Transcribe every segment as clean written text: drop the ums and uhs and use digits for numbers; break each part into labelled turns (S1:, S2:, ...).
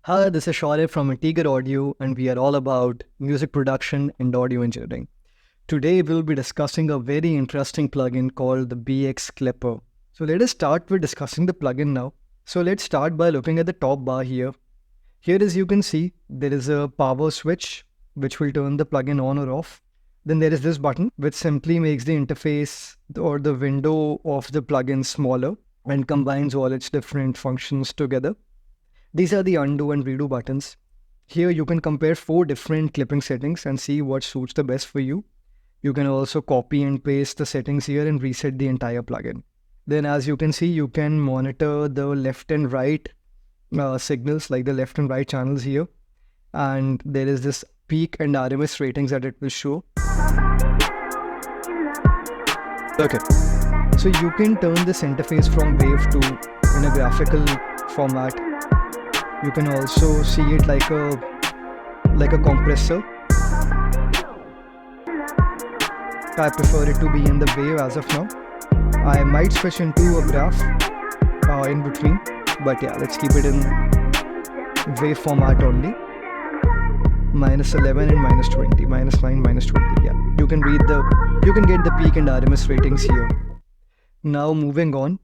S1: Hi, this is Shaurya from Integer Audio, and we are all about music production and audio engineering. Today, we'll be discussing a very interesting plugin called the BX Clipper. So let us start with discussing the plugin now. So let's start by looking at the top bar here. Here, as you can see, there is a power switch which will turn the plugin on or off. Then there is this button which simply makes the interface or the window of the plugin smaller and combines all its different functions together. These are the undo and redo buttons. Here you can compare 4 different clipping settings and see what suits the best for you. You can also copy and paste the settings here and reset the entire plugin. Then as you can see, you can monitor the left and right signals, like the left and right channels here. And there is this peak and RMS ratings that it will show. Okay, so you can turn this interface from wave to in a graphical format. You can also see it like a compressor. I prefer it to be in the wave as of now. I might switch into a graph in between, but yeah, let's keep it in wave format only. -11 and -20, -9, -20. Yeah, you can get the peak and RMS ratings here. Now moving on.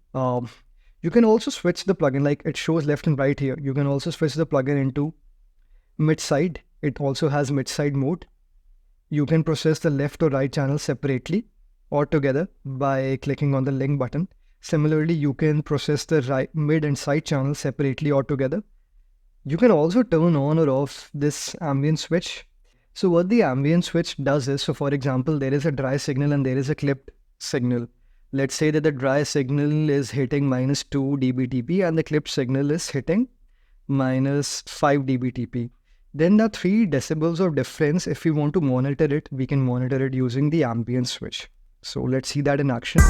S1: You can also switch the plugin, like it shows left and right here. You can also switch the plugin into mid-side. It also has mid-side mode. You can process the left or right channel separately or together by clicking on the link button. Similarly, you can process the right, mid and side channel separately or together. You can also turn on or off this ambient switch. So what the ambient switch does is, so for example, there is a dry signal and there is a clipped signal. Let's say that the dry signal is hitting -2 dBTP and the clipped signal is hitting -5 dBTP. Then the 3 decibels of difference, if we want to monitor it, we can monitor it using the ambient switch. So let's see that in action.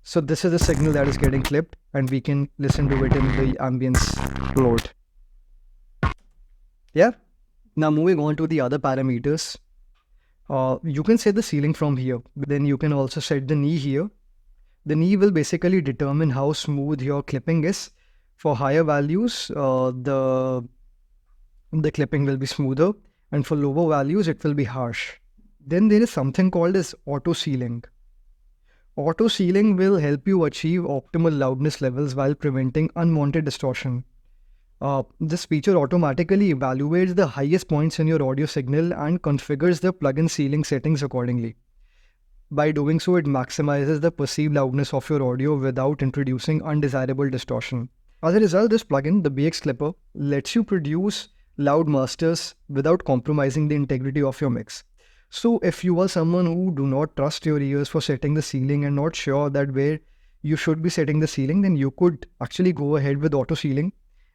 S1: So this is the signal that is getting clipped and we can listen to it in the ambience mode. Yeah. Now moving on to the other parameters. You can set the ceiling from here. Then you can also set the knee here. The knee will basically determine how smooth your clipping is. For higher values, the clipping will be smoother, and for lower values, it will be harsh. Then there is something called as auto ceiling. Auto ceiling will help you achieve optimal loudness levels while preventing unwanted distortion. This feature automatically evaluates the highest points in your audio signal and configures the plugin ceiling settings accordingly. By doing so, it maximizes the perceived loudness of your audio without introducing undesirable distortion. As a result, this plugin, the BX Clipper, lets you produce loud masters without compromising the integrity of your mix. So if you are someone who do not trust your ears for setting the ceiling and not sure that where you should be setting the ceiling, then you could actually go ahead with auto ceiling,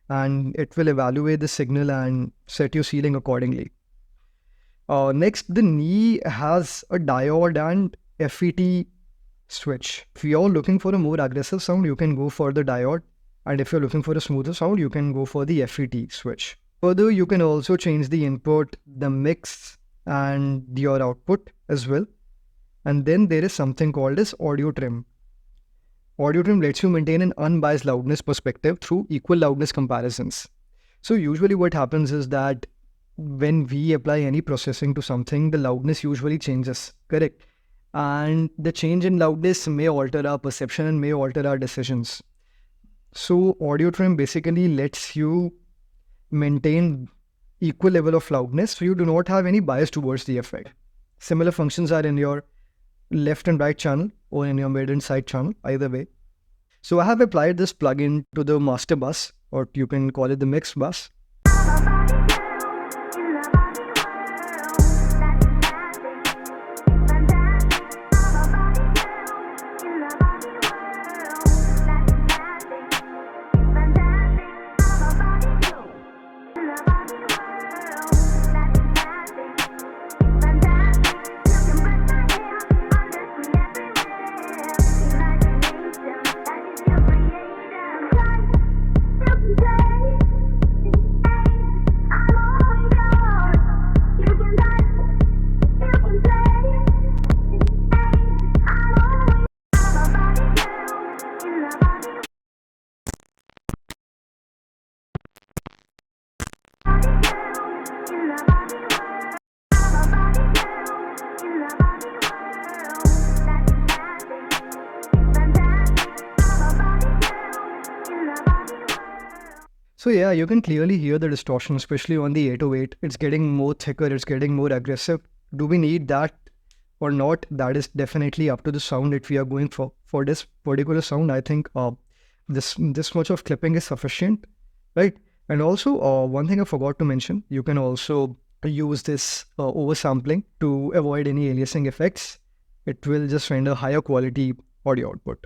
S1: and it will evaluate the signal and set your ceiling accordingly. Next, the knee has a diode and FET switch. If you're looking for a more aggressive sound, you can go for the diode. And if you're looking for a smoother sound, you can go for the FET switch. Further, you can also change the input, the mix, and your output as well. And then there is something called as audio trim. Audio trim lets you maintain an unbiased loudness perspective through equal loudness comparisons. So usually what happens is that when we apply any processing to something, the loudness usually changes, correct? And the change in loudness may alter our perception and may alter our decisions. So audio trim basically lets you maintain equal level of loudness, so you do not have any bias towards the effect. Similar functions are in your left and right channel or in your mid and side channel, either way. So I have applied this plugin to the master bus, or you can call it the mix bus. So yeah, you can clearly hear the distortion, especially on the 808. It's getting more thicker, it's getting more aggressive. Do we need that or not? That is definitely up to the sound that we are going for. For this particular sound, I think this much of clipping is sufficient, right? And also, one thing I forgot to mention, you can also use this oversampling to avoid any aliasing effects. It will just render higher quality audio output.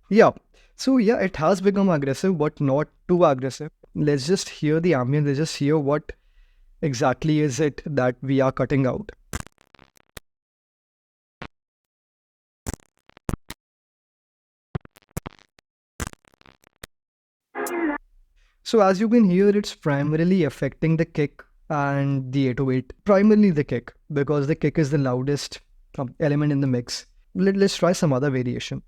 S1: Yeah. So yeah, it has become aggressive, but not too aggressive. Let's just hear the ambient. Let's just hear what exactly is it that we are cutting out. So as you can hear, it's primarily affecting the kick and the 808. Primarily the kick, because the kick is the loudest element in the mix. Let's try some other variation.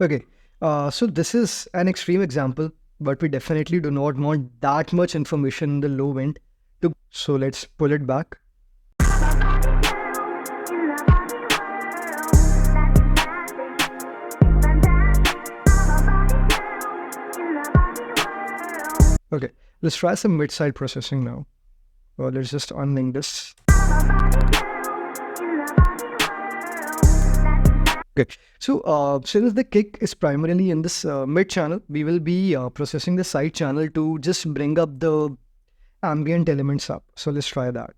S1: Okay, so this is an extreme example, but we definitely do not want that much information in the low end. So let's pull it back. Okay, let's try some mid-side processing now. Well, let's just unlink this. Okay, so since the kick is primarily in this mid channel, we will be processing the side channel to just bring up the ambient elements up. So let's try that.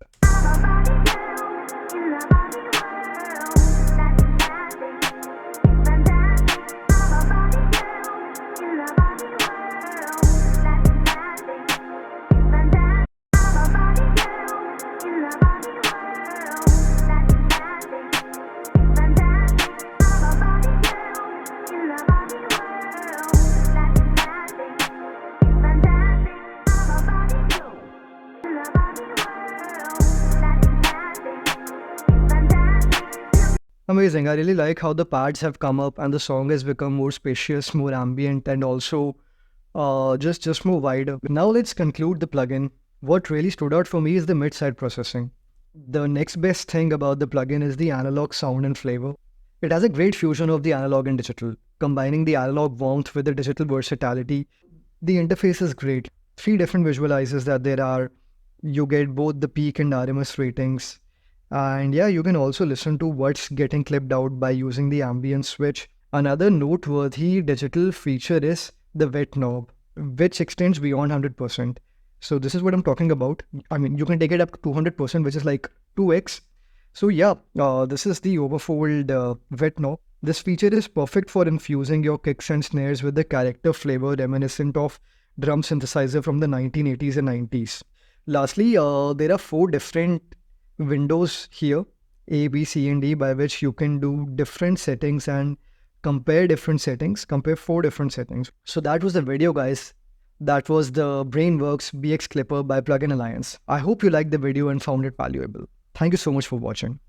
S1: Amazing. I really like how the pads have come up and the song has become more spacious, more ambient, and also just more wider. Now let's conclude the plugin. What really stood out for me is the mid-side processing. The next best thing about the plugin is the analog sound and flavor. It has a great fusion of the analog and digital, combining the analog warmth with the digital versatility. The interface is great. 3 different visualizers that there are. You get both the peak and RMS ratings. And yeah, you can also listen to what's getting clipped out by using the ambient switch. Another noteworthy digital feature is the wet knob, which extends beyond 100%. So this is what I'm talking about. I mean, you can take it up to 200%, which is like 2x. So yeah, this is the overfold wet knob. This feature is perfect for infusing your kicks and snares with the character flavor reminiscent of drum synthesizer from the 1980s and 90s. Lastly, there are 4 different windows here, A, B, C, and D, by which you can do different settings and compare 4 different settings. So that was the video, guys. That was the Brainworx BX Clipper by Plugin Alliance. I hope you liked the video and found it valuable. Thank you so much for watching.